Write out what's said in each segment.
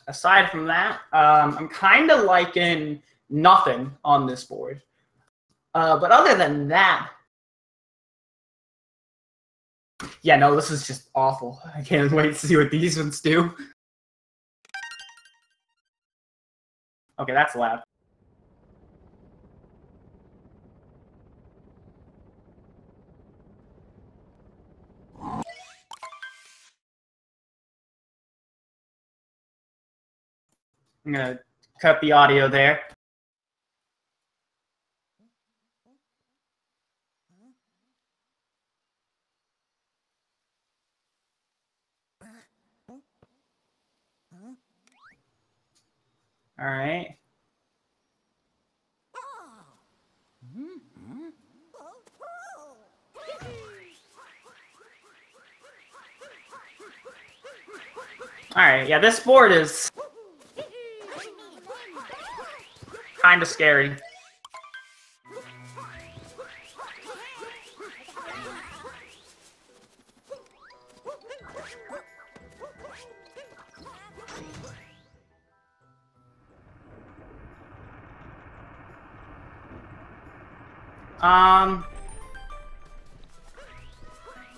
Aside from that, I'm kind of liking nothing on this board. But other than that, yeah, no, this is just awful. I can't wait to see what these ones do. Okay, that's loud. I'm gonna cut the audio there. All right. All right, yeah, this board is kind of scary.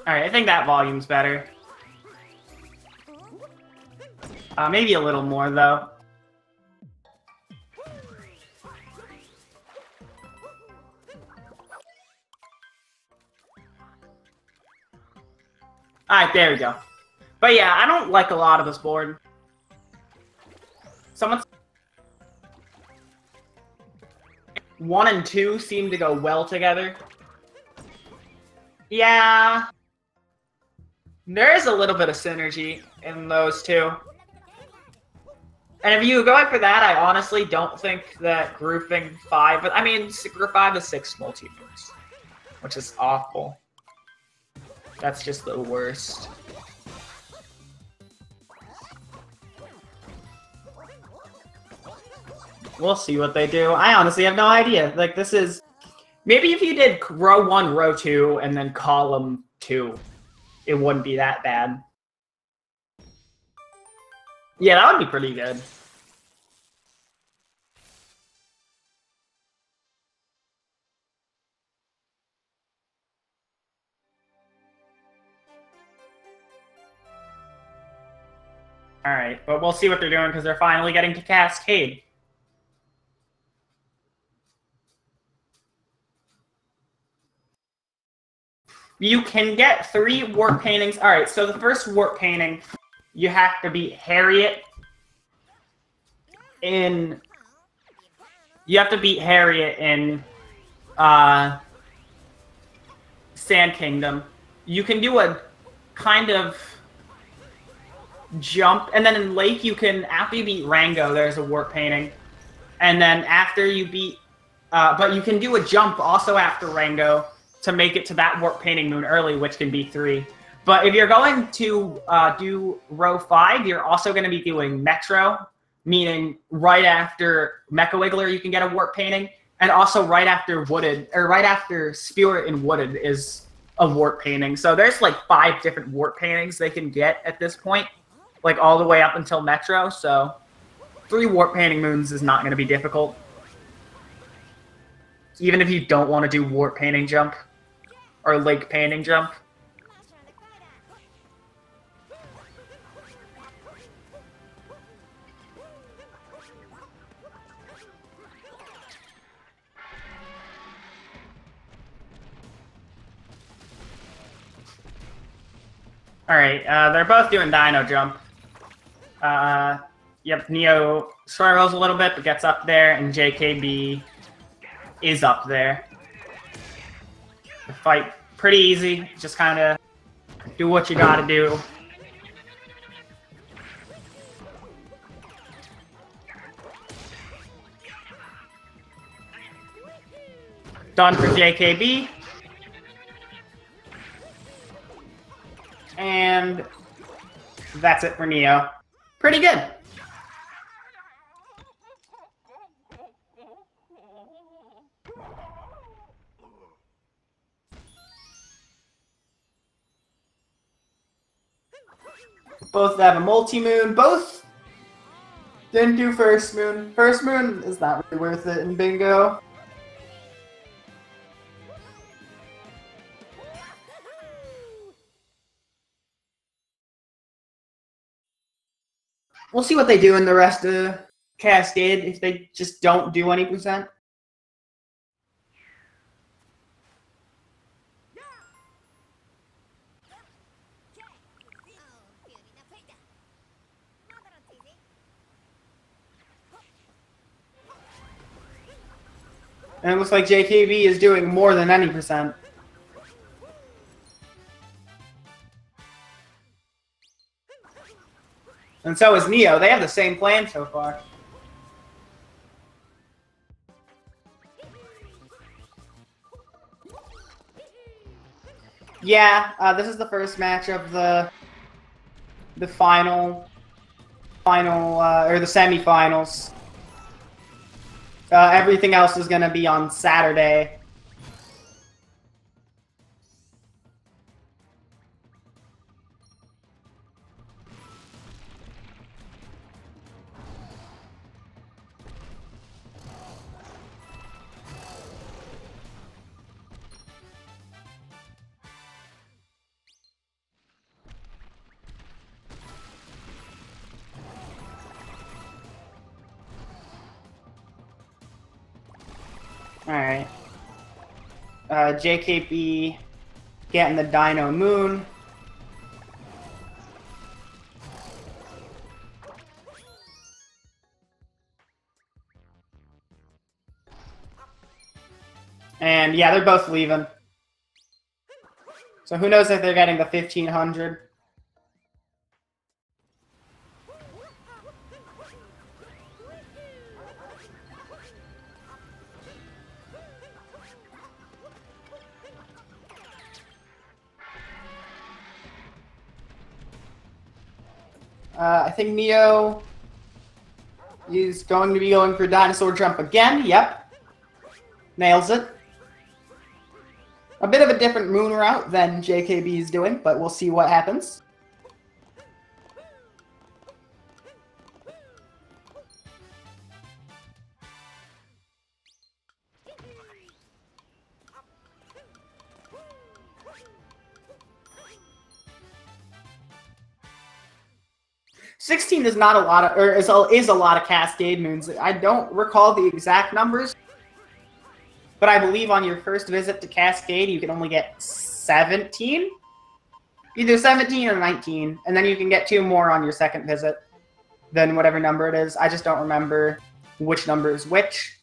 All right, I think that volume's better. Maybe a little more, though. Alright, there we go. But yeah, I don't like a lot of this board. Someone's 1 and 2 seem to go well together. Yeah. There is a little bit of synergy in those two. And if you go for that, I honestly don't think that grouping 5... I mean, group 5 is 6 multi-moves, which is awful. That's just the worst. We'll see what they do. I honestly have no idea. Like, this is... Maybe if you did row 1, row 2, and then column 2, it wouldn't be that bad. Yeah, that would be pretty good. Alright, but we'll see what they're doing because they're finally getting to Cascade. You can get 3 warp paintings. Alright, so the first warp painting, you have to beat Harriet in... You have to beat Harriet in Sand Kingdom. You can do a kind of jump, and then in Lake you can, after you beat Rango, there's a warp painting. And then after you beat... but you can do a jump also after Rango to make it to that warp painting moon early, which can be 3. But if you're going to do row 5, you're also going to be doing Metro, meaning right after Mecha Wiggler you can get a warp painting, and also right after Wooded, or right after Spirit and Wooded is a warp painting. So there's like 5 different warp paintings they can get at this point, like all the way up until Metro. So 3 warp painting moons is not going to be difficult, even if you don't want to do warp painting jump or lake painting jump. Alright, they're both doing Dino Jump. Yep, Neo struggles a little bit, but gets up there, and JKB is up there. The fight, pretty easy. Just kind of do what you gotta do. Done for JKB. And that's it for Neo. Pretty good. Both have a multi-moon. Both didn't do first moon. First moon is not really worth it in bingo. We'll see what they do in the rest of Cascade if they just don't do any percent. And it looks like JKB is doing more than any percent. And so is Neo. They have the same plan so far. Yeah, this is the first match of the final, or the semifinals. Everything else is going to be on Saturday. Alright. JKB getting the Dino Moon. And yeah, they're both leaving. So who knows if they're getting the 1500. I think Neo is going to be going for Dinosaur Jump again. Yep. Nails it. A bit of a different moon route than JKB is doing, but we'll see what happens. $16 is not a lot of, or is a lot of Cascade moons. I don't recall the exact numbers, but I believe on your first visit to Cascade, you can only get 17? Either 17 or 19, and then you can get 2 more on your second visit than whatever number it is. I just don't remember which number is which.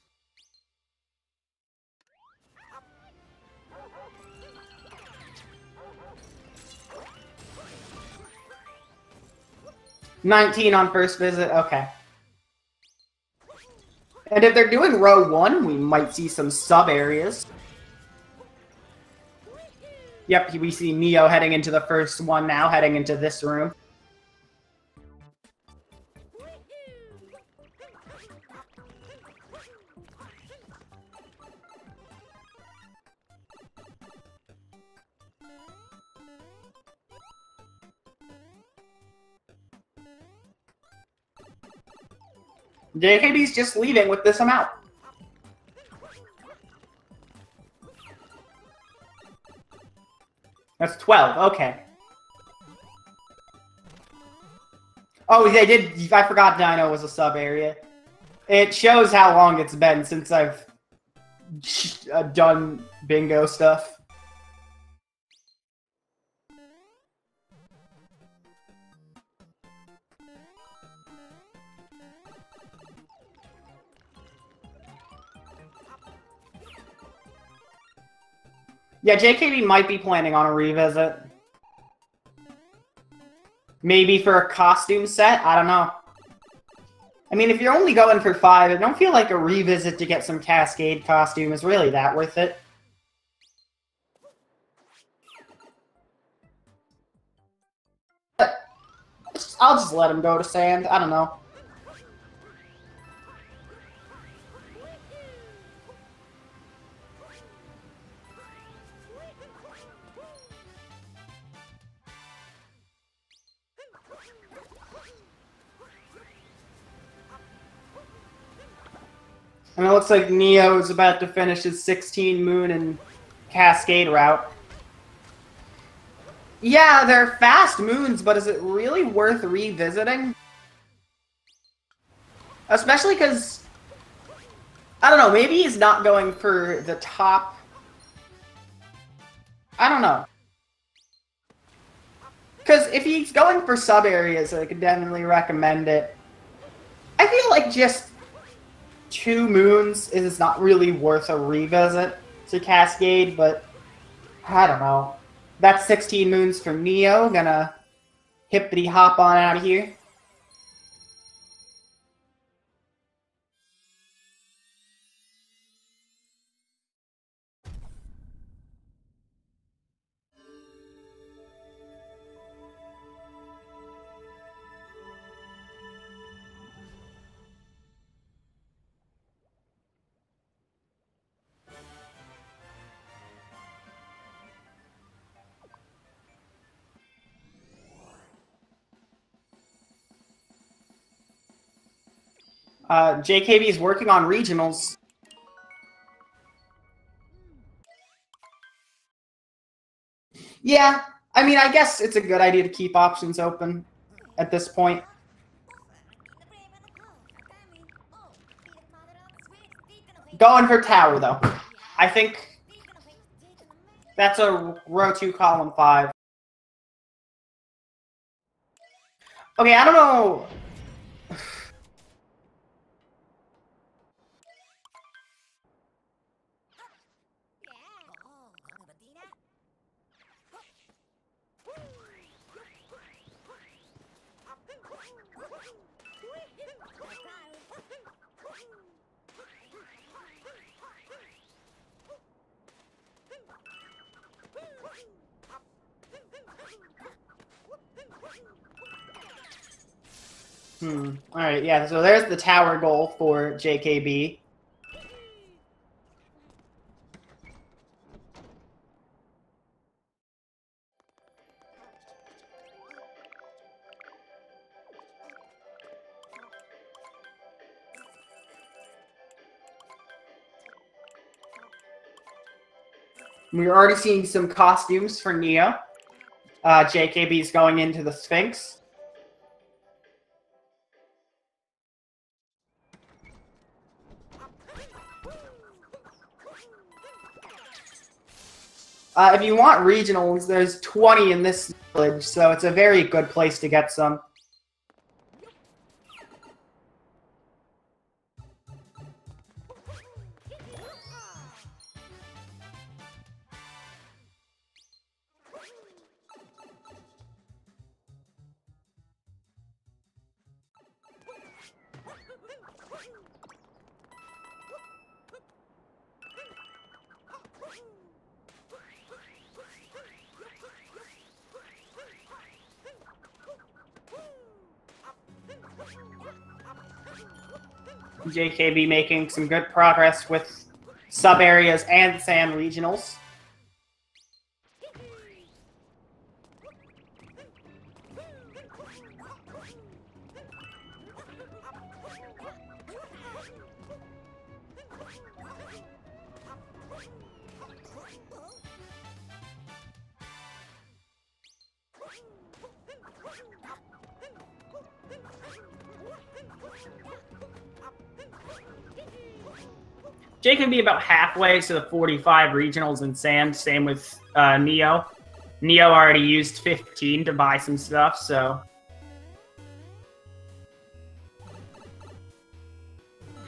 $19 on first visit, okay. And if they're doing row 1, we might see some sub-areas. Yep, we see Neo heading into the first one now, heading into this room. JKB's just leaving with this amount. That's 12, okay. Oh, they did, I forgot Dino was a sub-area. It shows how long it's been since I've done bingo stuff. Yeah, JKB might be planning on a revisit. Maybe for a costume set? I don't know. I mean, if you're only going for 5, I don't feel like a revisit to get some Cascade costume is really that worth it. I'll just let him go to Sand. I don't know. And it looks like Neo is about to finish his 16 Moon and Cascade route. Yeah, they're fast moons, but is it really worth revisiting? Especially because, I don't know, maybe he's not going for the top. I don't know. Because if he's going for sub-areas, I could definitely recommend it. I feel like just 2 moons is not really worth a revisit to Cascade, but I don't know. That's 16 moons for Neo. Gonna hippity hop on out of here. JKB is working on regionals. Yeah, I mean, I guess it's a good idea to keep options open at this point. Going for tower, though. I think that's a row 2, column 5. Okay, I don't know. Alright, yeah, so there's the tower goal for JKB. We're already seeing some costumes for Neo. JKB's going into the Sphinx. If you want regionals, there's 20 in this village, so it's a very good place to get some. JKB making some good progress with sub-areas and sand regionals. Jake can be about halfway to the 45 regionals in sand. Same with Neo. Neo already used 15 to buy some stuff, so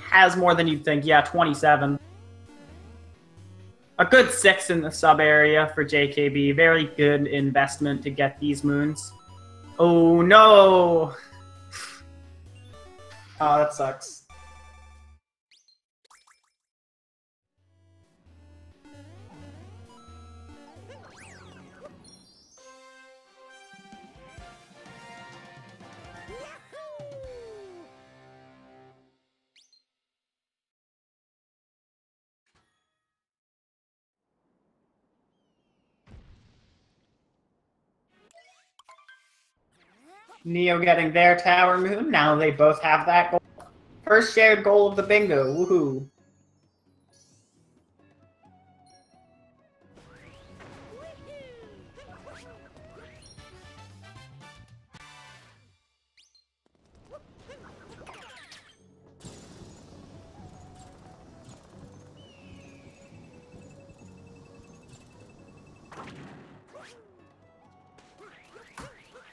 has more than you'd think. Yeah, 27. A good 6 in the sub area for JKB. Very good investment to get these moons. Oh no! Oh, that sucks. Neo getting their tower moon. Now they both have that goal. First shared goal of the bingo. Woohoo.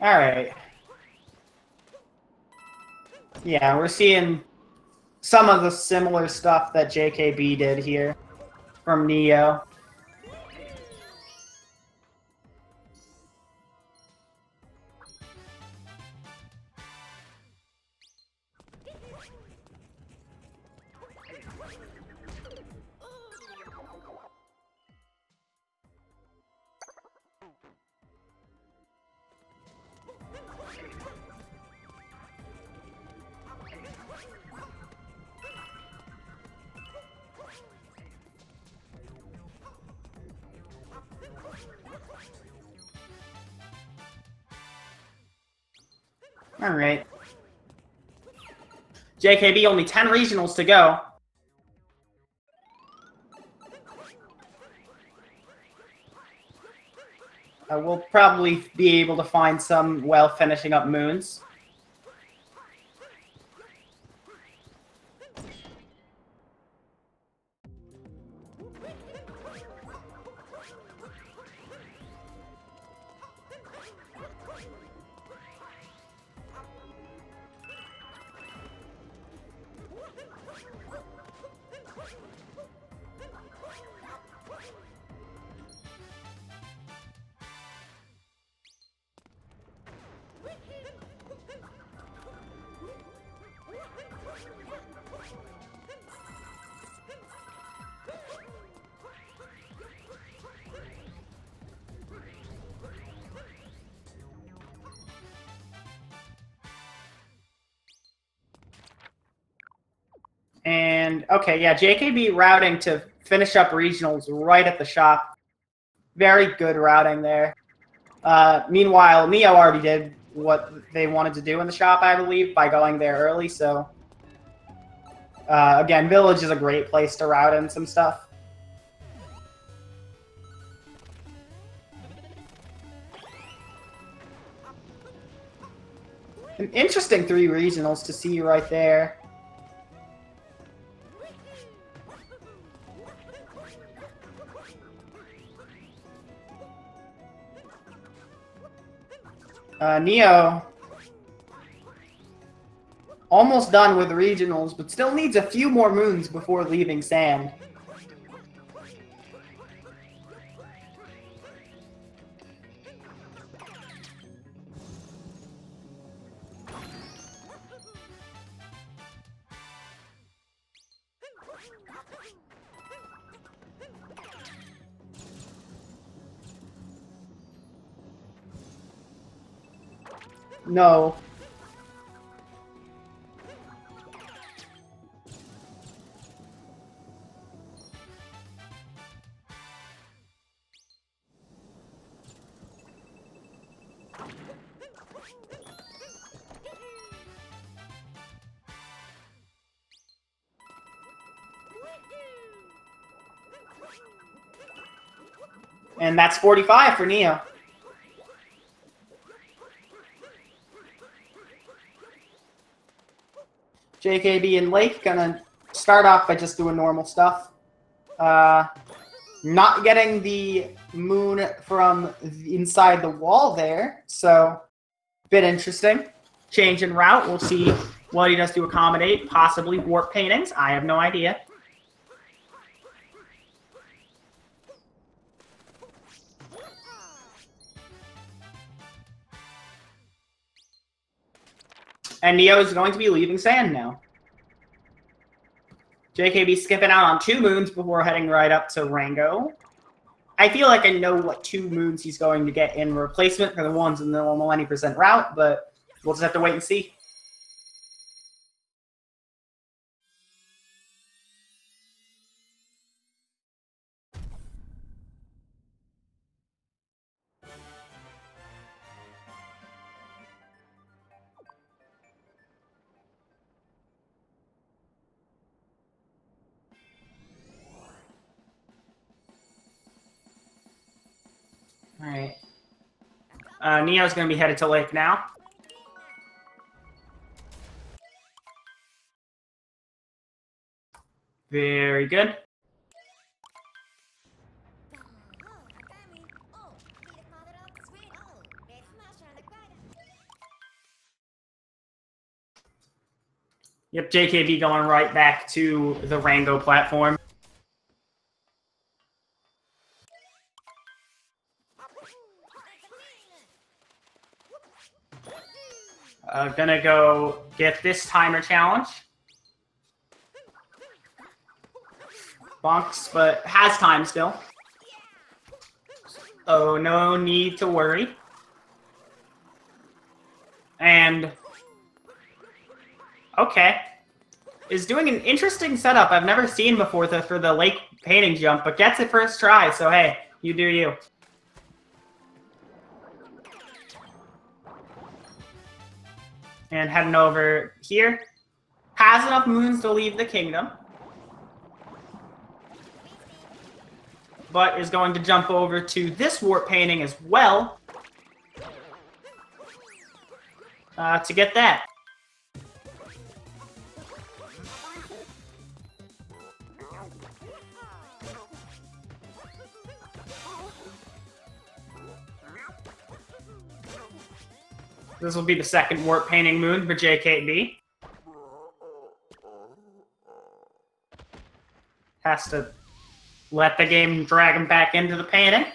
Alright. Yeah, we're seeing some of the similar stuff that JKB did here from Neo. Alright. JKB, only 10 regionals to go. We'll probably be able to find some while finishing up moons. And, okay, yeah, JKB routing to finish up regionals right at the shop. Very good routing there. Meanwhile, Neo already did what they wanted to do in the shop, I believe, by going there early, so... again, Village is a great place to route in some stuff. An interesting 3 regionals to see right there. Neo, almost done with regionals, but still needs a few more moons before leaving Sand. No. And that's 45 for Neo. JKB and Lake gonna start off by just doing normal stuff. Not getting the moon from inside the wall there, so bit interesting. Change in route. We'll see what he does to accommodate. Possibly warp paintings. I have no idea. And Neo is going to be leaving Sand now. JKB skipping out on 2 moons before heading right up to Rango. I feel like I know what 2 moons he's going to get in replacement for the ones in the normal 90% route, but we'll just have to wait and see. Alright. Neo's going to be headed to Lake now. Very good. Yep, JKB going right back to the Rango platform. Gonna go get this timer challenge. Bonks, but has time still. Oh, no need to worry. And... okay. Is doing an interesting setup I've never seen before for the lake painting jump, but gets it first try, so hey, you do you. And heading over here. Has enough moons to leave the kingdom. But is going to jump over to this warp painting as well. To get that. This will be the second warp painting moon for JKB. Has to let the game drag him back into the painting.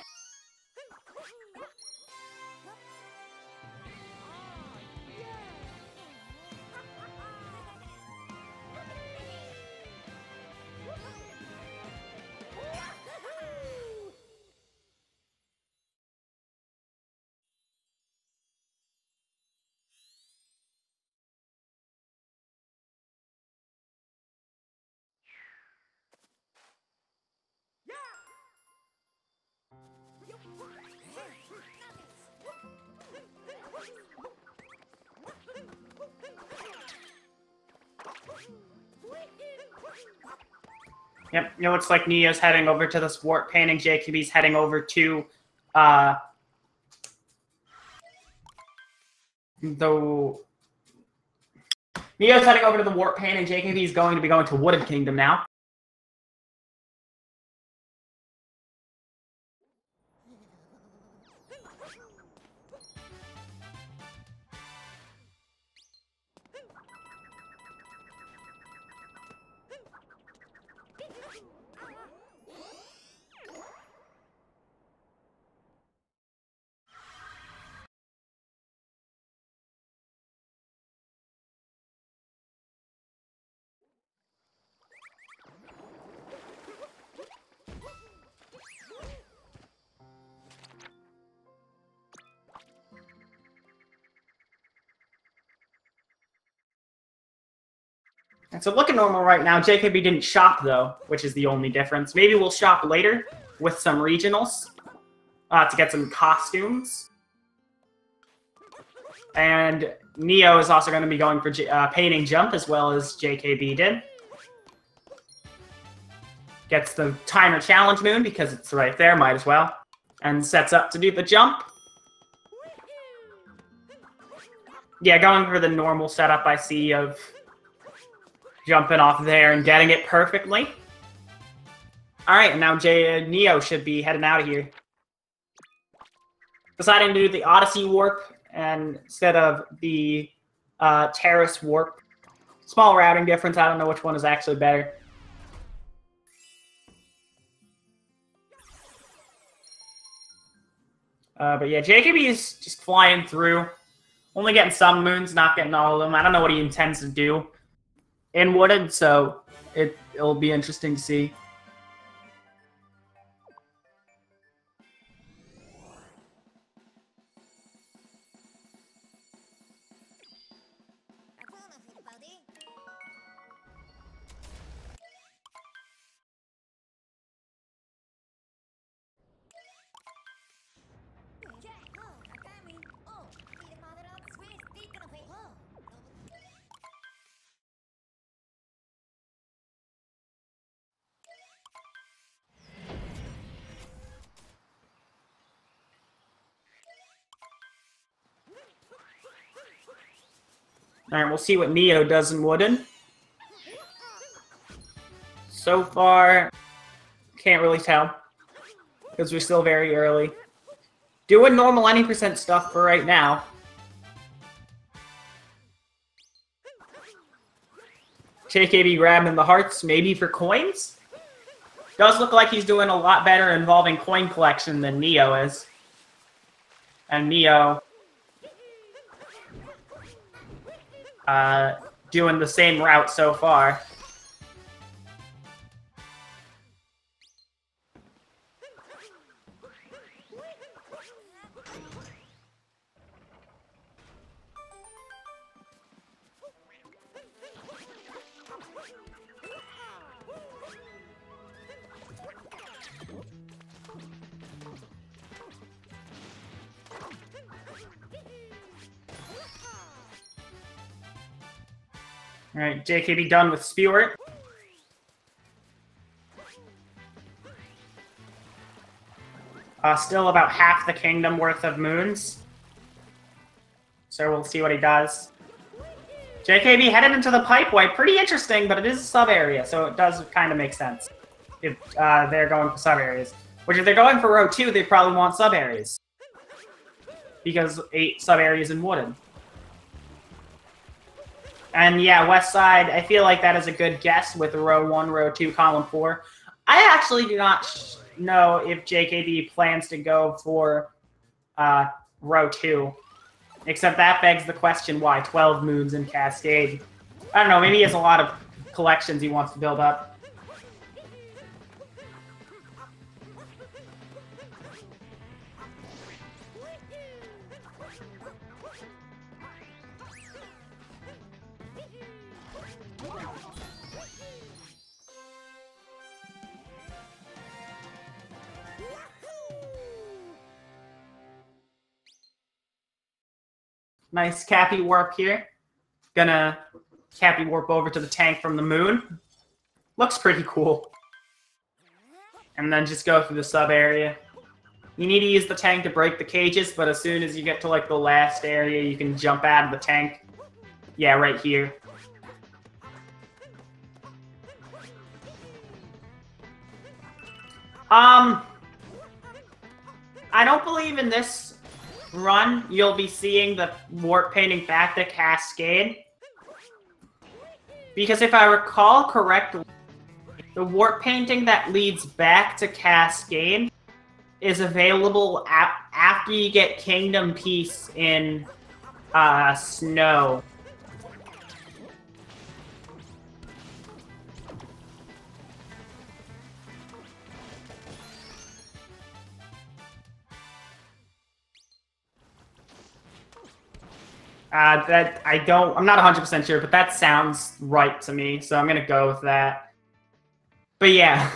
Yep, it looks like Neo's heading over to this warp painting. JKB's heading over to Neo's heading over to the warp painting. JKB's going to be going to Wooded Kingdom now. And so looking normal right now. JKB didn't shop, though, which is the only difference. Maybe we'll shop later with some regionals to get some costumes. And Neo is also going to be going for painting jump as well as JKB did. Gets the timer challenge moon because it's right there, might as well. And sets up to do the jump. Yeah, going for the normal setup I see of jumping off there and getting it perfectly. Alright, and now Neo should be heading out of here. Deciding to do the Odyssey warp and instead of the Terrace warp. Small routing difference, I don't know which one is actually better. But yeah, JKB is just flying through. Only getting some moons, not getting all of them. I don't know what he intends to do in Wooded, so it'll be interesting to see. Alright, we'll see what Neo does in Wooden. So far, can't really tell, because we're still very early. Doing normal any % stuff for right now. JKB grabbing the hearts, maybe for coins? Does look like he's doing a lot better involving coin collection than Neo is. And Neo doing the same route so far. Alright, JKB done with Spewer. Still about half the kingdom worth of moons. So we'll see what he does. JKB headed into the pipeway. Pretty interesting, but it is a sub-area, so it does kind of make sense if they're going for sub-areas. Which if they're going for row 2, they probably want sub-areas. Because 8 sub-areas in Wooden. And yeah, West Side, I feel like that is a good guess with row 1, row 2, column 4. I actually do not know if JKB plans to go for row 2. Except that begs the question, why 12 moons in Cascade? I don't know, maybe he has a lot of collections he wants to build up. Nice Cappy Warp here. Gonna Cappy Warp over to the tank from the moon. Looks pretty cool. And then just go through the sub area. You need to use the tank to break the cages, but as soon as you get to like the last area, you can jump out of the tank. Yeah, right here. I don't believe in this run you'll be seeing the warp painting back to Cascade. Because if I recall correctly, the warp painting that leads back to Cascade is available after you get Kingdom Peace in Snow. I'm not 100% sure, but that sounds right to me, so I'm gonna go with that. But yeah.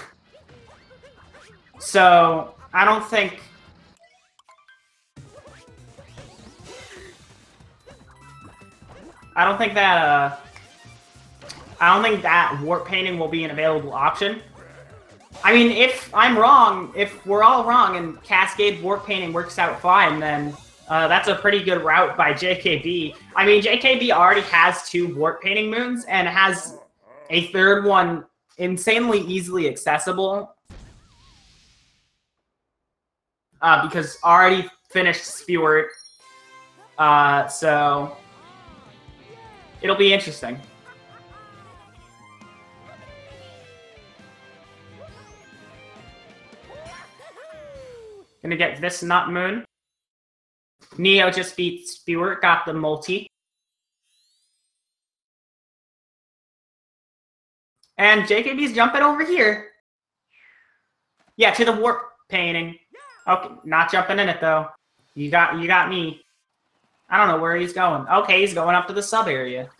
So, I don't think that warp painting will be an available option. I mean, if I'm wrong, if we're all wrong and Cascade warp painting works out fine, then that's a pretty good route by JKB. I mean, JKB already has 2 warp painting moons and has a third one insanely easily accessible. Because already finished Spewer. So it'll be interesting. Gonna get this Nut Moon. Neo just beat Spewer, got the multi. And JKB's jumping over here. Yeah, to the warp painting. Okay, not jumping in it though. You got me. I don't know where he's going. Okay, he's going up to the sub area.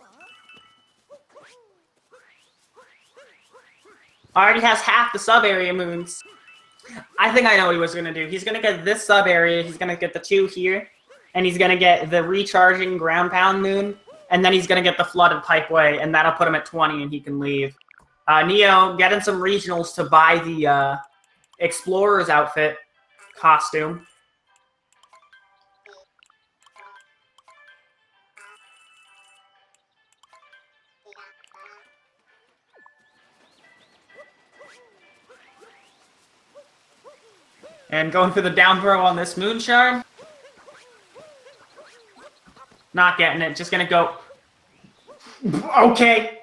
Already has half the sub area moons. I think I know what he was gonna do. He's gonna get this sub area, he's gonna get the 2 here, and he's gonna get the recharging ground pound moon, and then he's gonna get the flooded pipeway, and that'll put him at 20 and he can leave. Neo getting some regionals to buy the Explorer's outfit costume. And going for the down throw on this moon shard. Not getting it, just gonna go. Okay.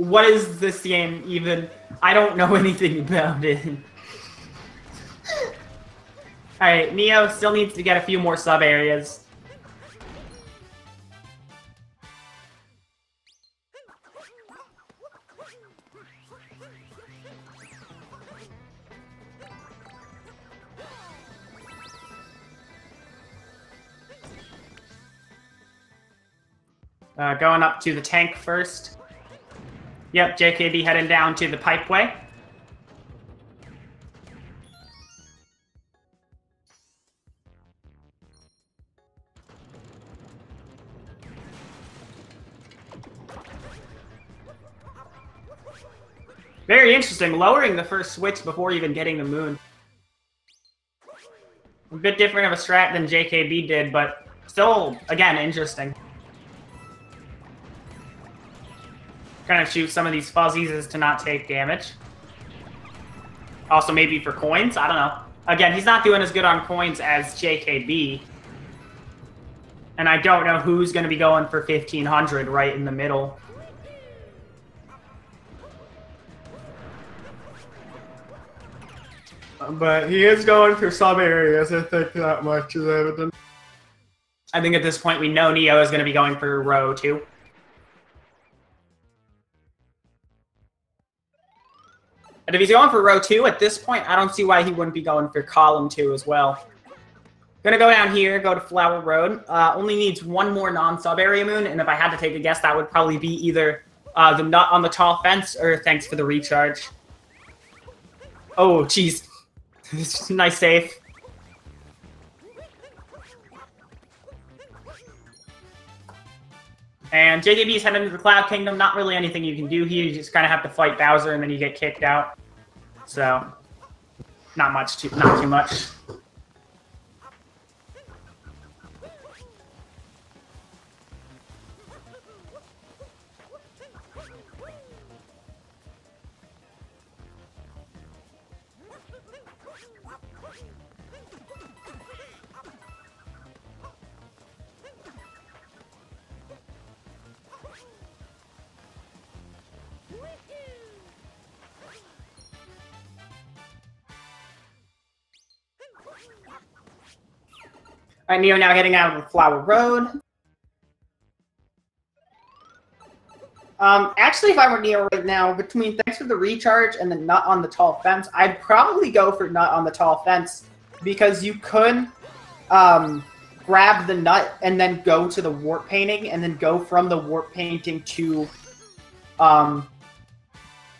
What is this game even? I don't know anything about it. Alright, Neo still needs to get a few more sub-areas. Going up to the tank first. Yep, JKB heading down to the pipeway. Very interesting, lowering the first switch before even getting the moon. A bit different of a strat than JKB did, but still, again, interesting. Kind of shoot some of these fuzzies as to not take damage. Also, maybe for coins, I don't know. Again, he's not doing as good on coins as JKB. And I don't know who's going to be going for 1,500 right in the middle. But he is going for some areas, I think that much is evident. I think at this point we know Neo is going to be going for row 2. And if he's going for row 2 at this point, I don't see why he wouldn't be going for column 2 as well. Gonna go down here, go to Flower Road. Only needs one more non-sub area moon, and if I had to take a guess, that would probably be either the nut on the tall fence or thanks for the recharge. Oh, jeez. Nice save. And JKB's heading to the Cloud Kingdom. Not really anything you can do here. You just kind of have to fight Bowser, and then you get kicked out. So, not too much. Alright, Neo now getting out of the Flower Road. Actually, if I were Neo right now, between thanks for the recharge and the nut on the tall fence, I'd probably go for nut on the tall fence because you could grab the nut and then go to the warp painting and then go from the warp painting to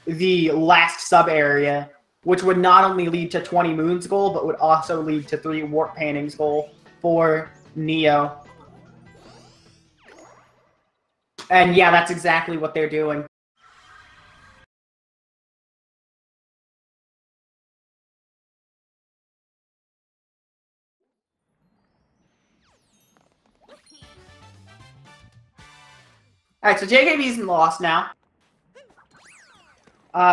the last sub area, which would not only lead to 20 moons goal, but would also lead to 3 warp paintings goal for Neo. And yeah, that's exactly what they're doing. Alright, so JKB's in lost now.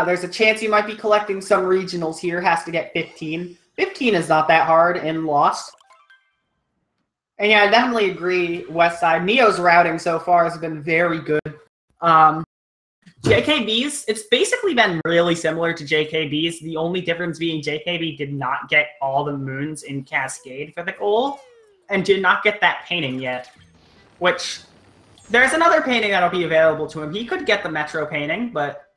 There's a chance you might be collecting some regionals here. Has to get 15. 15 is not that hard in lost. And yeah, I definitely agree, West Side. Neo's routing so far has been very good. JKB's, it's basically been really similar to JKB's. The only difference being JKB did not get all the moons in Cascade for the goal, and did not get that painting yet. Which, there's another painting that'll be available to him. He could get the Metro painting, but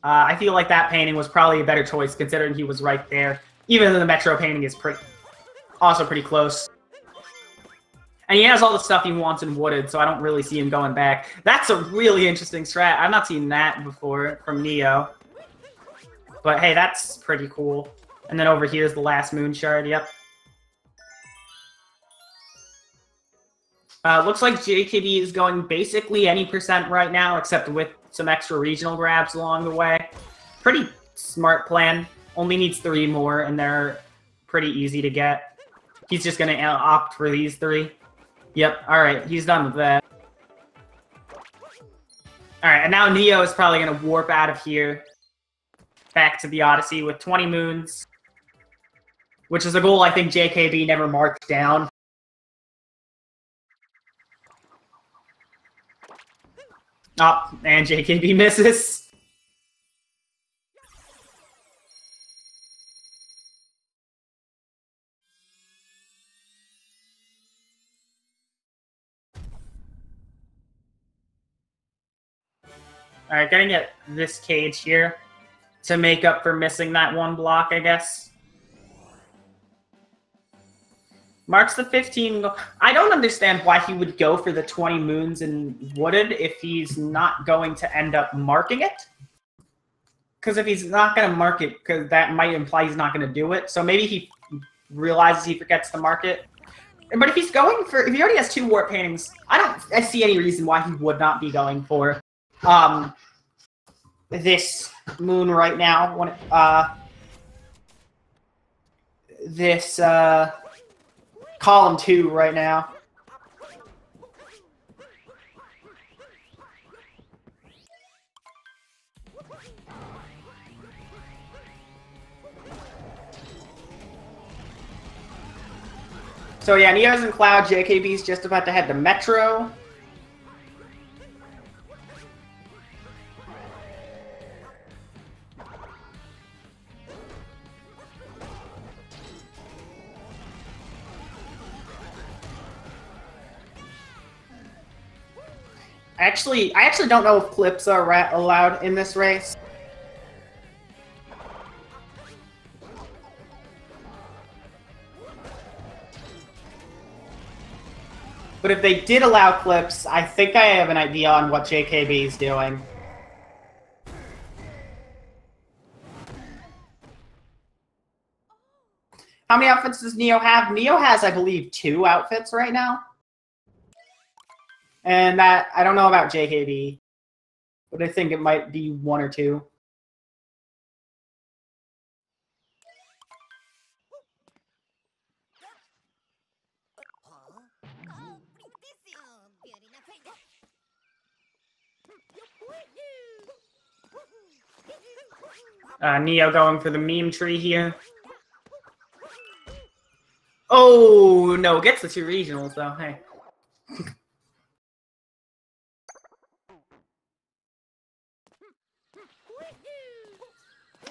I feel like that painting was probably a better choice considering he was right there. Even though the Metro painting is also pretty close. And he has all the stuff he wants in Wooded, so I don't really see him going back. That's a really interesting strat. I've not seen that before from Neo. But hey, that's pretty cool. And then over here is the last moon shard, yep. Looks like JKB is going basically any percent right now, except with some extra regional grabs along the way. Pretty smart plan. Only needs 3 more, and they're pretty easy to get. He's just going to opt for these 3. Yep, alright, he's done with that. Alright, and now Neo is probably going to warp out of here. Back to the Odyssey with 20 moons. Which is a goal I think JKB never marked down. Oh, and JKB misses. Alright, gonna get this cage here to make up for missing that one block, I guess. Marks the 15. I don't understand why he would go for the 20 moons in Wooded if he's not going to end up marking it. Because if he's not going to mark it, because that might imply he's not going to do it. So maybe he realizes he forgets to mark it. But if he's going for, if he already has 2 warp paintings, I see any reason why he would not be going for this moon right now. When this column 2 right now. So yeah, Neo's in Cloud, JKB's just about to head to Metro. I actually don't know if clips are allowed in this race. But if they did allow clips, I think I have an idea on what JKB is doing. How many outfits does Neo have? Neo has, I believe, 2 outfits right now. And that, I don't know about JKB, but I think it might be 1 or 2. Neo going for the meme tree here. Oh, no, gets the 2 regionals, though. Hey.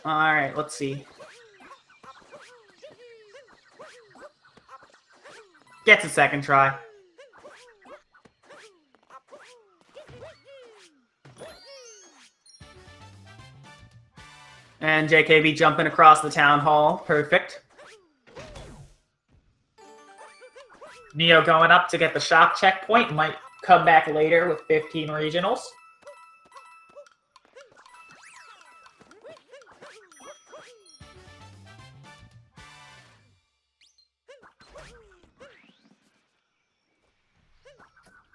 Alright, let's see. Gets a second try. And JKB jumping across the town hall. Perfect. Neo going up to get the shop checkpoint. Might come back later with 15 regionals.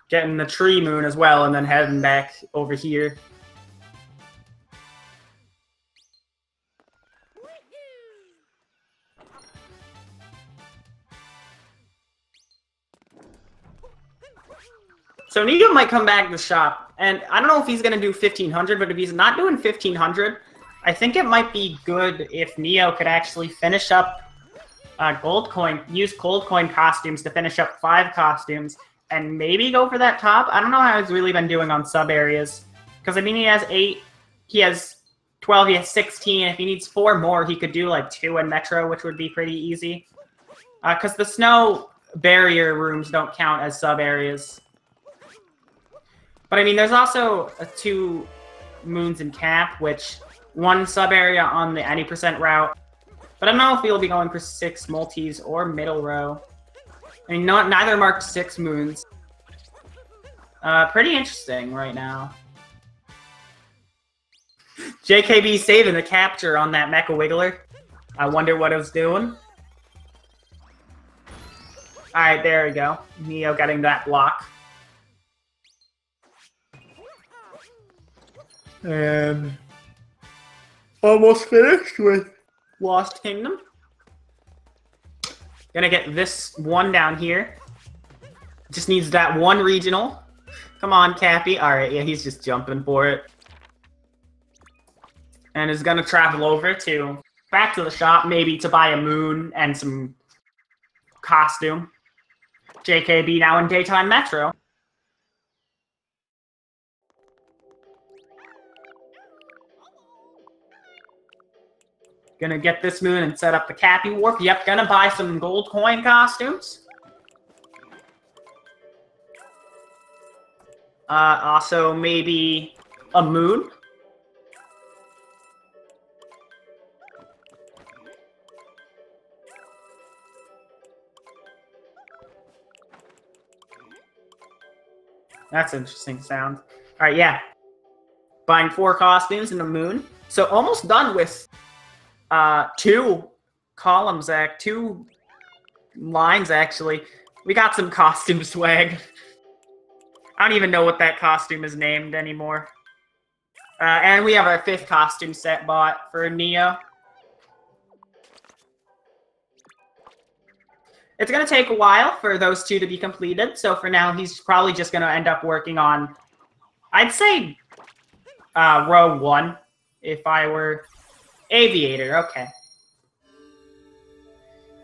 Getting the tree moon as well, and then heading back over here. So Neo might come back to the shop, and I don't know if he's going to do 1500, but if he's not doing 1500, I think it might be good if Neo could actually finish up gold coin, use gold coin costumes to finish up 5 costumes, and maybe go for that top. I don't know how he's really been doing on sub areas, because I mean he has 8, he has 12, he has 16. If he needs 4 more, he could do like 2 in Metro, which would be pretty easy. Because the snow barrier rooms don't count as sub areas. But I mean, there's also 2 moons in Cap, which 1 sub area on the any % route. But I don't know if he'll be going for 6 multis or middle row. I mean, neither marked 6 moons. Pretty interesting right now. JKB saving the capture on that Mecha Wiggler. I wonder what it was doing. Alright, there we go. Neo getting that block. And almost finished with Lost Kingdom. Gonna get this one down here. Just needs that 1 regional. Come on, Cappy. Alright, yeah, he's just jumping for it. And is gonna travel over to back to the shop, maybe to buy a moon and some costume. JKB now in Daytime Metro. Gonna get this moon and set up the Cappy Warp. Yep, gonna buy some gold coin costumes. Also, maybe a moon. That's an interesting sound. Alright, yeah. Buying 4 costumes in the moon. So almost done with 2 columns, 2 lines, actually. We got some costume swag. I don't even know what that costume is named anymore. And we have our 5th costume set bought for Neo. It's going to take a while for those 2 to be completed, so for now he's probably just going to end up working on, I'd say, row 1, if I were Aviator. Okay.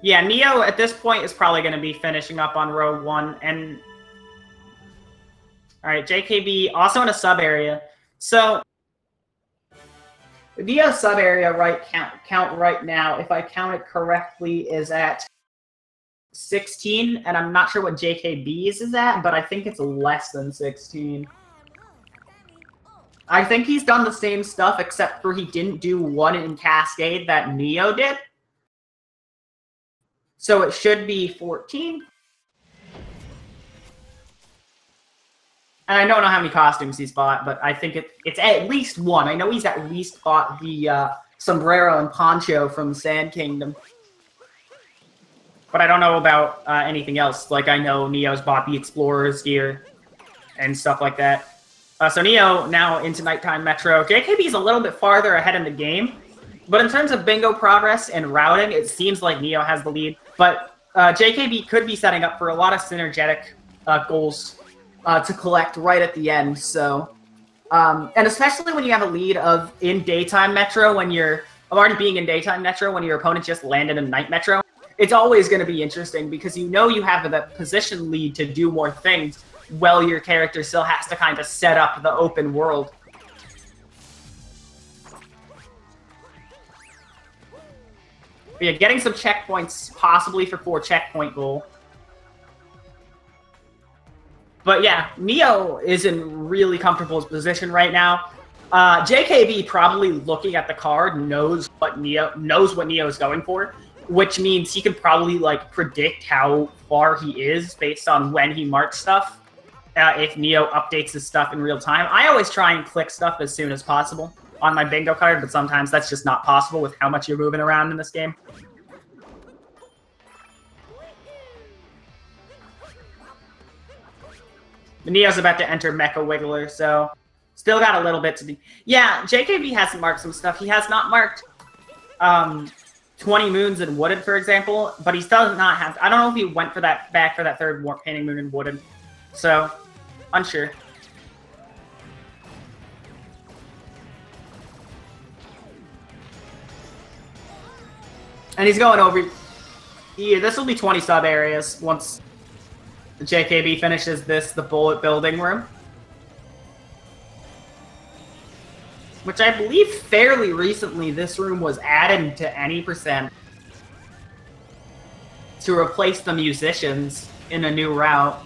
Yeah, Neo at this point is probably going to be finishing up on row 1, and... Alright, JKB, also in a sub-area. So, the Neo sub-area count right now, if I count it correctly, is at 16, and I'm not sure what JKB's is at, but I think it's less than 16. I think he's done the same stuff, except for he didn't do 1 in Cascade that Neo did. So it should be 14. And I don't know how many costumes he's bought, but I think it's at least 1. I know he's at least bought the sombrero and poncho from Sand Kingdom. But I don't know about anything else. Like, I know Neo's bought the Explorer's gear and stuff like that. So Neo now into Nighttime Metro. JKB's a little bit farther ahead in the game. But in terms of bingo progress and routing, it seems like Neo has the lead. But JKB could be setting up for a lot of synergetic goals to collect right at the end. So, and especially when you have a lead of in Daytime Metro, when you're already being in Daytime Metro, when your opponent just landed in Night Metro. It's always going to be interesting because you know you have that position lead to do more things while your character still has to kind of set up the open world. But yeah, getting some checkpoints, possibly for 4 checkpoint goal. But yeah, Neo is in really comfortable position right now. JKB probably looking at the card knows what Neo is going for. Which means he can probably, like, predict how far he is based on when he marks stuff, if Neo updates his stuff in real time. I always try and click stuff as soon as possible on my bingo card, but sometimes that's just not possible with how much you're moving around in this game. Neo's about to enter Mecha Wiggler, so still got a little bit to do. Yeah, JKB hasn't marked some stuff. He has not marked 20 moons in Wooded, for example, but he does not have... I don't know if he went for that back for that 3rd warp painting moon in Wooded, so unsure. And he's going over... Yeah, this will be 20 sub areas once the JKB finishes the bullet building room. Which I believe fairly recently this room was added to any percent to replace the musicians in a new route.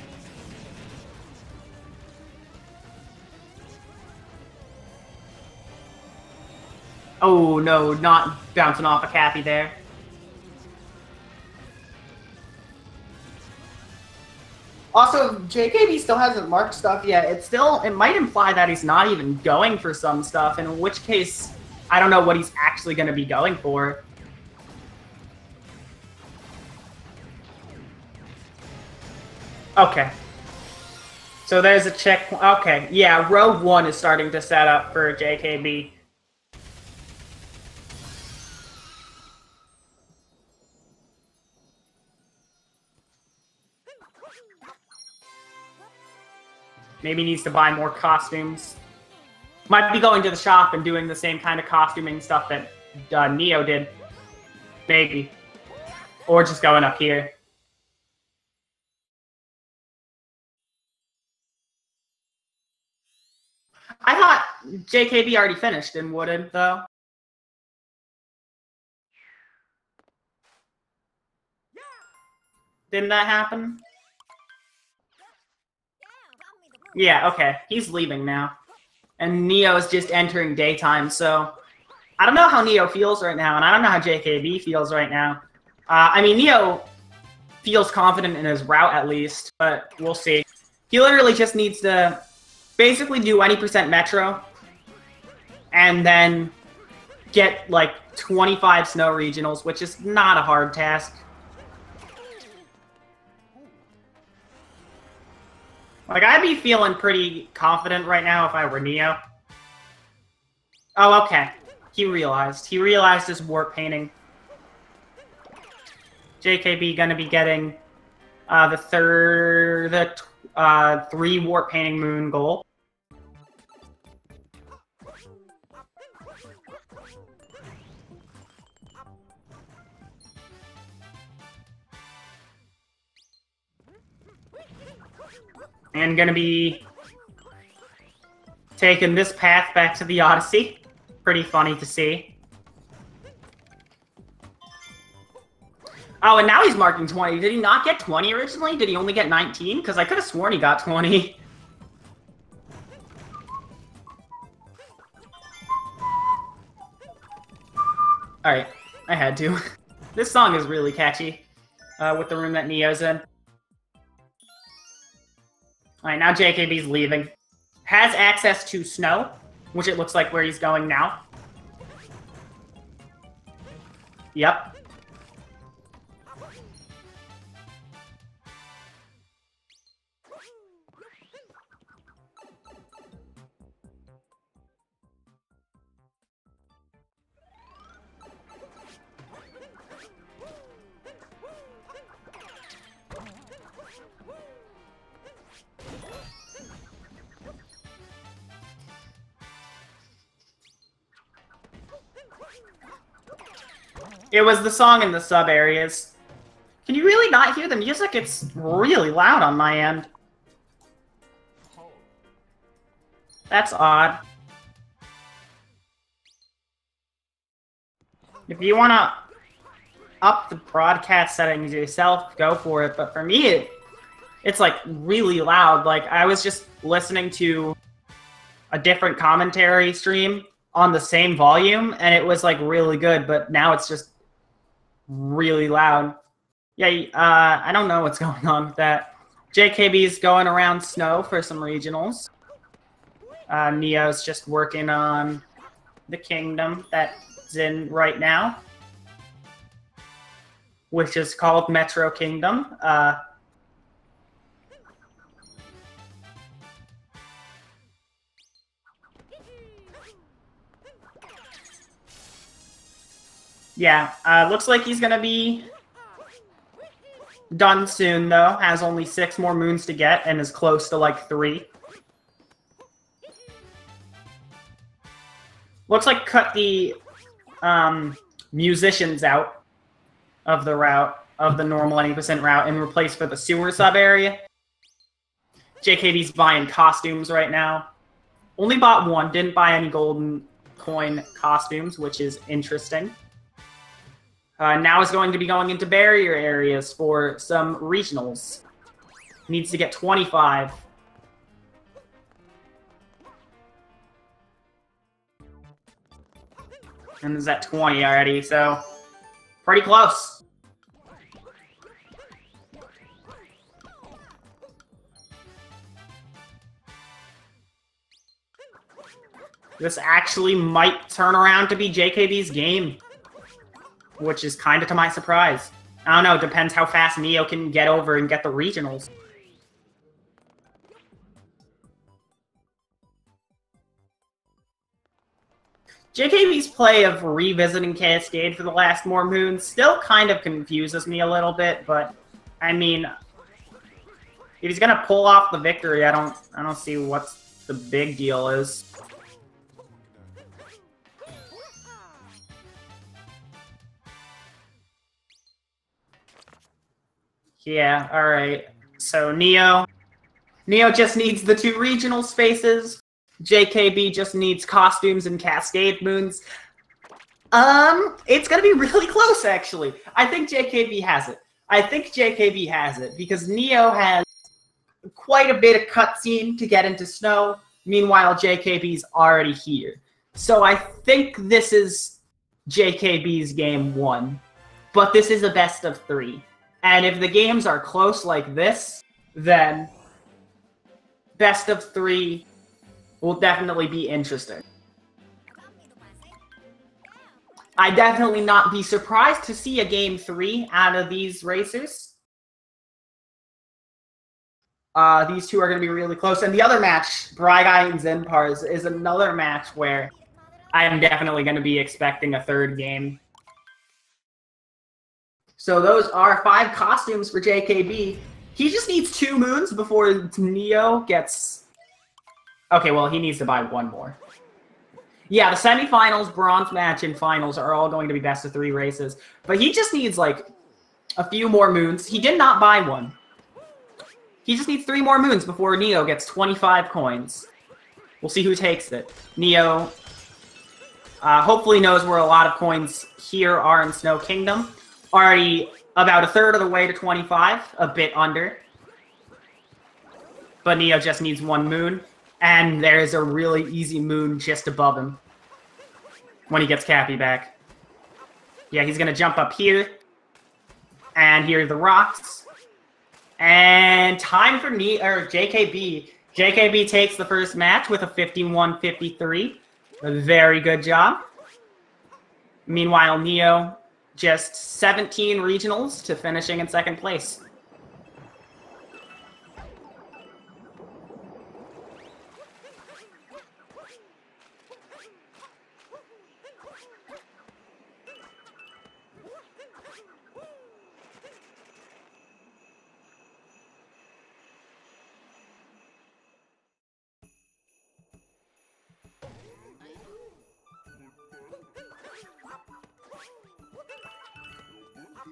Oh no, not bouncing off a Cappy there. Also, JKB still hasn't marked stuff yet. It might imply that he's not even going for some stuff, in which case, I don't know what he's actually going to be going for. Okay. So there's a check. Okay, yeah, row 1 is starting to set up for JKB. Maybe needs to buy more costumes. Might be going to the shop and doing the same kind of costuming stuff that Neo did. Maybe. Or just going up here. I thought JKB already finished in Wooded, though. Didn't that happen? Yeah, okay. He's leaving now. And Neo's just entering daytime, so... I don't know how Neo feels right now, and I don't know how JKB feels right now. I mean, Neo feels confident in his route, at least, but we'll see. He literally just needs to basically do any percent Metro, and then get like 25 snow regionals, which is not a hard task. Like, I'd be feeling pretty confident right now if I were Neo. Oh, okay. He realized. He realized his warp painting. JKB gonna be getting the 3 warp painting moon goal. And gonna be taking this path back to the Odyssey. Pretty funny to see. Oh, and now he's marking 20. Did he not get 20 originally? Did he only get 19? Because I could have sworn he got 20. Alright, I had to. This song is really catchy, with the room that Neo's in. Alright, now JKB's leaving. Has access to snow, which it looks like where he's going now. Yep. It was the song in the sub areas. Can you really not hear the music? It's really loud on my end. That's odd. If you want to up the broadcast settings yourself, go for it. But for me, it's like really loud. Like, I was just listening to a different commentary stream on the same volume, and it was like really good, but now it's just really loud. Yeah, I don't know what's going on with that. JKB's going around snow for some regionals. Neo's just working on the kingdom that's in right now, which is called Metro Kingdom. Yeah, looks like he's gonna be done soon, though. Has only 6 more moons to get and is close to, like, 3. Looks like cut the musicians out of the route, of the normal 80% route, and replace for the sewer sub-area. JKB's buying costumes right now. Only bought 1, didn't buy any golden coin costumes, which is interesting. Now is going to be going into barrier areas for some regionals. Needs to get 25. And is at 20 already, so pretty close. This actually might turn around to be JKB's game, which is kind of to my surprise. I don't know, depends how fast Neo can get over and get the regionals. JKB's play of revisiting Cascade for the last more moons still kind of confuses me a little bit, but I mean, if he's gonna pull off the victory, I don't see what the big deal is. Yeah, alright. So Neo just needs the 2 regional spaces. JKB just needs costumes and Cascade moons. It's gonna be really close, actually. I think JKB has it. Because Neo has quite a bit of cutscene to get into snow. Meanwhile, JKB's already here. So I think this is JKB's game 1. But this is a best of 3. And if the games are close like this, then best of 3 will definitely be interesting. I'd definitely not be surprised to see a Game 3 out of these racers. These two are going to be really close. And the other match, Bryguy and Zenpars, is another match where I am definitely going to be expecting a third game. So those are 5 costumes for JKB. He just needs 2 moons before Neo gets... Okay, well, he needs to buy 1 more. Yeah, the semifinals, bronze match, and finals are all going to be best of 3 races. But he just needs, like, a few more moons. He did not buy 1. He just needs 3 more moons before Neo gets 25 coins. We'll see who takes it. Neo hopefully knows where a lot of coins here are in Snow Kingdom. Already about a third of the way to 25, a bit under. But Neo just needs 1 moon. And there's a really easy moon just above him when he gets Cappy back. Yeah, he's going to jump up here. And here are the rocks. And time for JKB. JKB takes the first match with a 51-53. A very good job. Meanwhile, Neo just 17 regionals to finishing in 2nd place.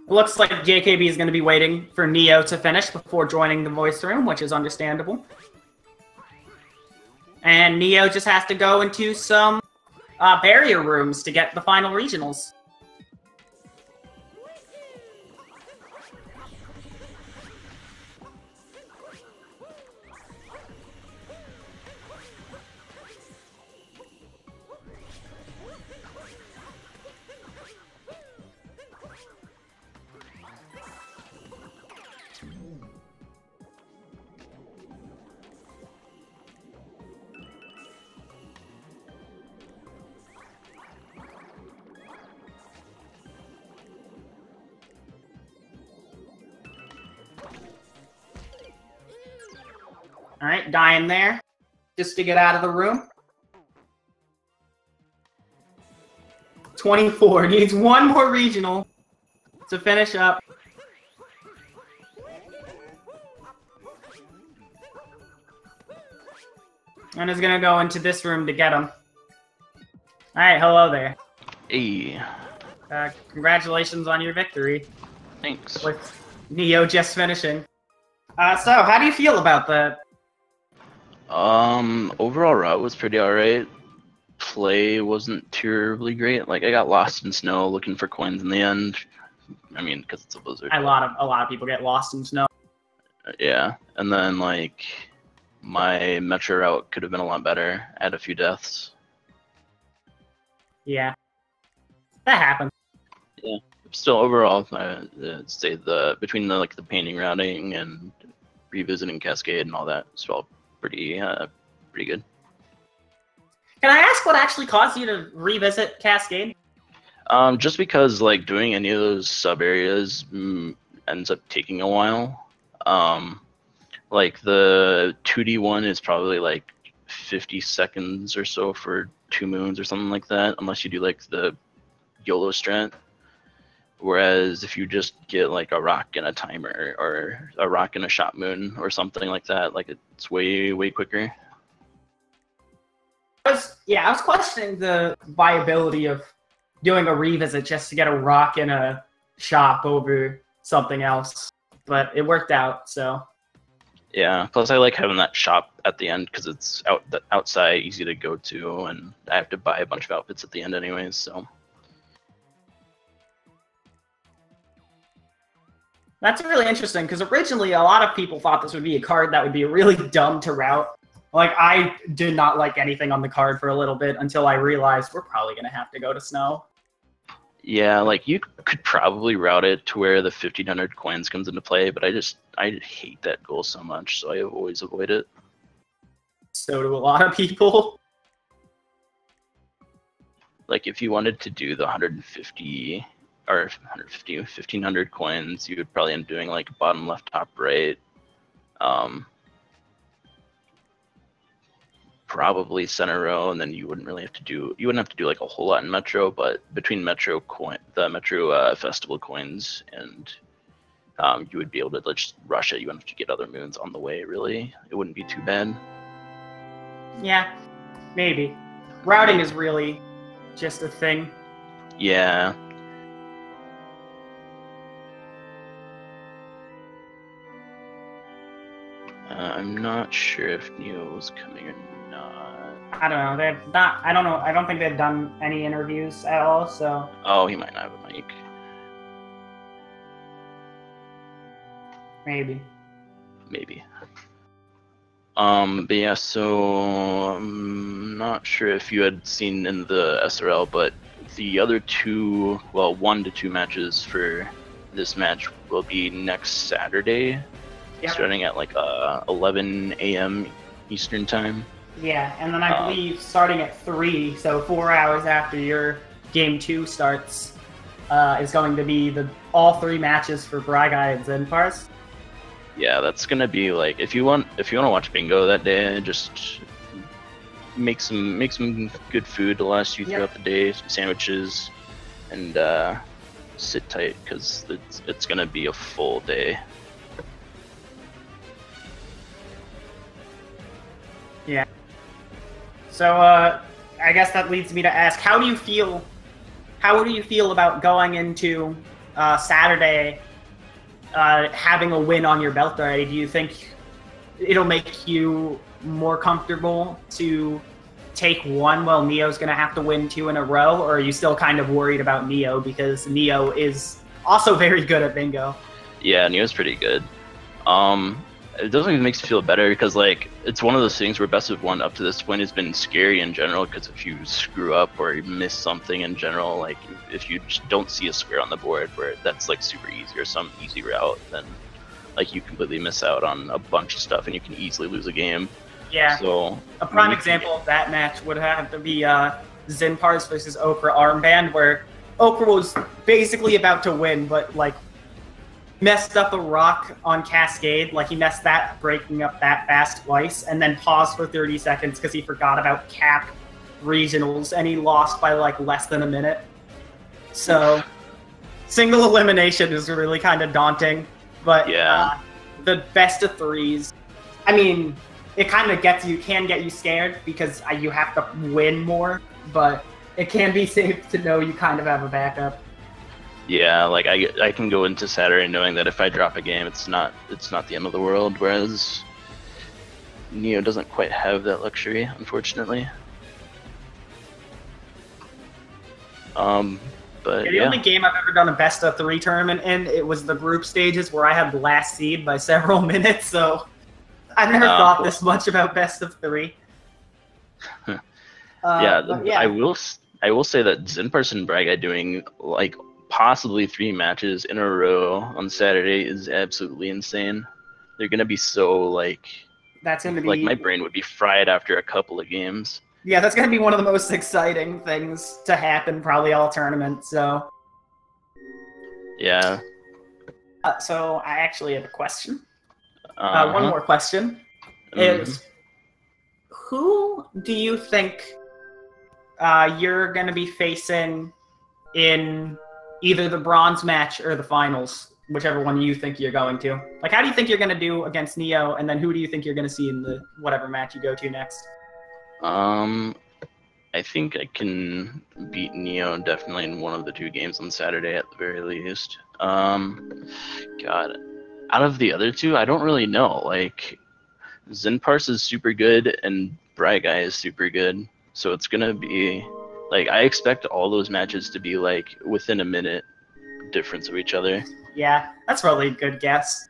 Looks like JKB is going to be waiting for Neo to finish before joining the voice room, which is understandable. And Neo just has to go into some barrier rooms to get the final regionals. All right, dying there, just to get out of the room. 24, needs 1 more regional to finish up. And is gonna go into this room to get him. All right, hello there. Hey. Congratulations on your victory. Thanks. With Neo just finishing. So, how do you feel about that? Overall route was pretty alright. Play wasn't terribly great. Like, I got lost in snow looking for coins in the end. I mean, because it's a blizzard. A lot of people get lost in snow. Yeah, and then, like, my metro route could have been a lot better. I had a few deaths. Yeah. That happens. Yeah. Still, overall, I'd say between the painting routing and revisiting Cascade and all that, it's all pretty good. Can I ask what actually caused you to revisit Cascade? Just because like doing any of those sub areas ends up taking a while. Like the 2D one is probably like 50 seconds or so for 2 moons or something like that, unless you do like the YOLO strat. Whereas if you just get like a rock and a timer or a rock and a shot moon or something like that, like it's way quicker. I was questioning the viability of doing a revisit just to get a rock and a shop over something else, but it worked out, so. Yeah, plus I like having that shop at the end because it's outside, easy to go to, and I have to buy a bunch of outfits at the end anyways, so. That's really interesting, because originally a lot of people thought this would be a card that would be really dumb to route. Like, I did not like anything on the card for a little bit until I realized we're probably going to have to go to snow. Yeah, like, you could probably route it to where the 1,500 coins comes into play, but I hate that goal so much, so I always avoid it. so do a lot of people. Like if you wanted to do the 150 or 150, 1500 coins, you would probably end up doing like bottom left, top right. Probably center row, and then you wouldn't have to do like a whole lot in Metro, but between the Metro festival coins and you would be able to just rush it. You wouldn't have to get other moons on the way, really. It wouldn't be too bad. Yeah, maybe. Routing is really just a thing. Yeah. I'm not sure if Neo was coming or not. I don't know. They've not. I don't know. I don't think they've done any interviews at all. So. Oh, he might not have a mic. Maybe. But yeah, so I'm not sure if you had seen in the SRL, but the other two, well, 1 to 2 matches for this match will be next Saturday, starting at like 11 a.m. Eastern time. Yeah, and then I believe starting at 3, so 4 hours after your game 2 starts, is going to be all 3 matches for Bryguy and Zenpars. Yeah, that's gonna be like if you want to watch bingo that day, just make some good food to last you throughout the day, some sandwiches, and sit tight because it's gonna be a full day. Yeah. So I guess that leads me to ask, how do you feel about going into Saturday? Having a win on your belt already, do you think it'll make you more comfortable to take 1 while Neo's going to have to win 2 in a row, or are you still kind of worried about Neo because Neo is also very good at bingo? Yeah, Neo's pretty good. It doesn't make me feel better because like it's one of those things where best of 1 up to this point has been scary in general, because if you screw up or you miss something in general, like if you just don't see a square on the board where that's like super easy or some easy route, then like you completely miss out on a bunch of stuff and you can easily lose a game. Yeah. So a prime example of that match would have to be Zenpars versus Okra Armband, where Okra was basically about to win, but like messed up a rock on Cascade, like he messed that, breaking up that fast twice, and then paused for 30 seconds because he forgot about cap regionals, and he lost by like less than a minute. So single elimination is really kind of daunting, but yeah, the best of 3s, I mean, it kind of can get you scared because you have to win more, but it can be safe to know you kind of have a backup. Yeah, like I can go into Saturday knowing that if I drop a game, it's not the end of the world. Whereas Neo doesn't quite have that luxury, unfortunately. But the only game I've ever done a best of 3 tournament in, it was the group stages where I had the last seed by several minutes. So I've never thought this much about best of 3. Yeah, I will say that Zenpars and Bryguy doing like possibly 3 matches in a row on Saturday is absolutely insane. They're gonna be so like that's gonna be like my brain would be fried after a couple of games. Yeah, that's gonna be one of the most exciting things to happen probably all tournament. So yeah. So I actually have a question. One more question is, who do you think you're gonna be facing in either the bronze match or the finals, whichever one you think you're going to? Like, how do you think you're going to do against Neo, and then who do you think you're going to see in the whatever match you go to next? I think I can beat Neo definitely in one of the 2 games on Saturday at the very least. God, out of the other 2, I don't really know. Like, Zenpars is super good and Bryguy is super good, so it's gonna be like I expect all those matches to be like within a minute difference of each other. Yeah, that's probably a good guess.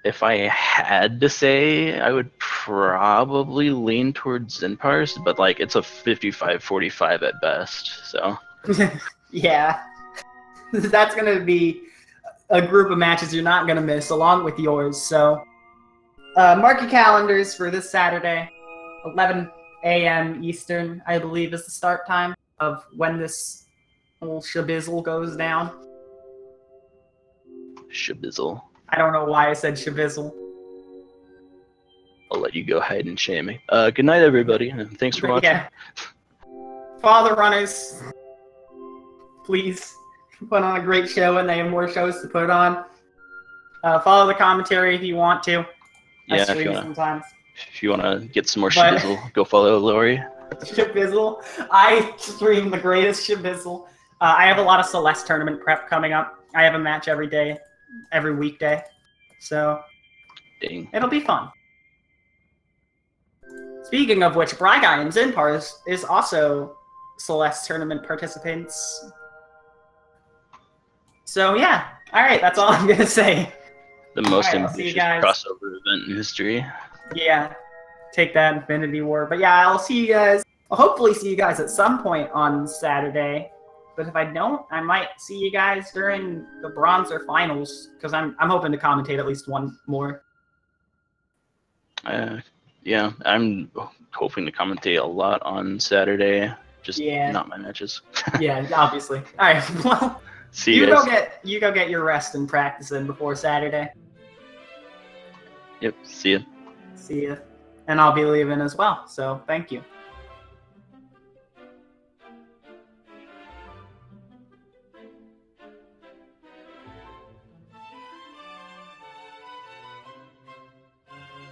If I had to say, I would probably lean towards Zenpars, but like it's a 55-45 at best. So yeah, that's gonna be a group of matches you're not gonna miss, along with yours. So mark your calendars for this Saturday. 11 a.m. Eastern, I believe, is the start time of when this whole shabizzle goes down. Shabizzle. I don't know why I said shabizzle. I'll let you go hide and shame me. Good night, everybody, and thanks for watching. Yeah. Father Runners, please put on a great show, and they have more shows to put on. Follow the commentary if you want to. Yeah, if you wanna get some more shabizzle, go follow Lori. Shabizzle. I stream the greatest shabizzle. I have a lot of Celeste tournament prep coming up. I have a match every day, every weekday. So Dang. It'll be fun. Speaking of which, Braga and Zinpar is also Celeste tournament participants. So yeah. Alright, that's all I'm gonna say. The most ambitious crossover event in history. Yeah. Take that, Infinity War. But yeah, I'll see you guys. I'll hopefully see you guys at some point on Saturday. But if I don't, I might see you guys during the Bronzer Finals, because I'm hoping to commentate at least one more. Yeah, I'm hoping to commentate a lot on Saturday. Just not my matches. Yeah, obviously. All right. Well, see you guys. You go get your rest and practice in before Saturday. Yep. See ya. See ya. And I'll be leaving as well. So thank you.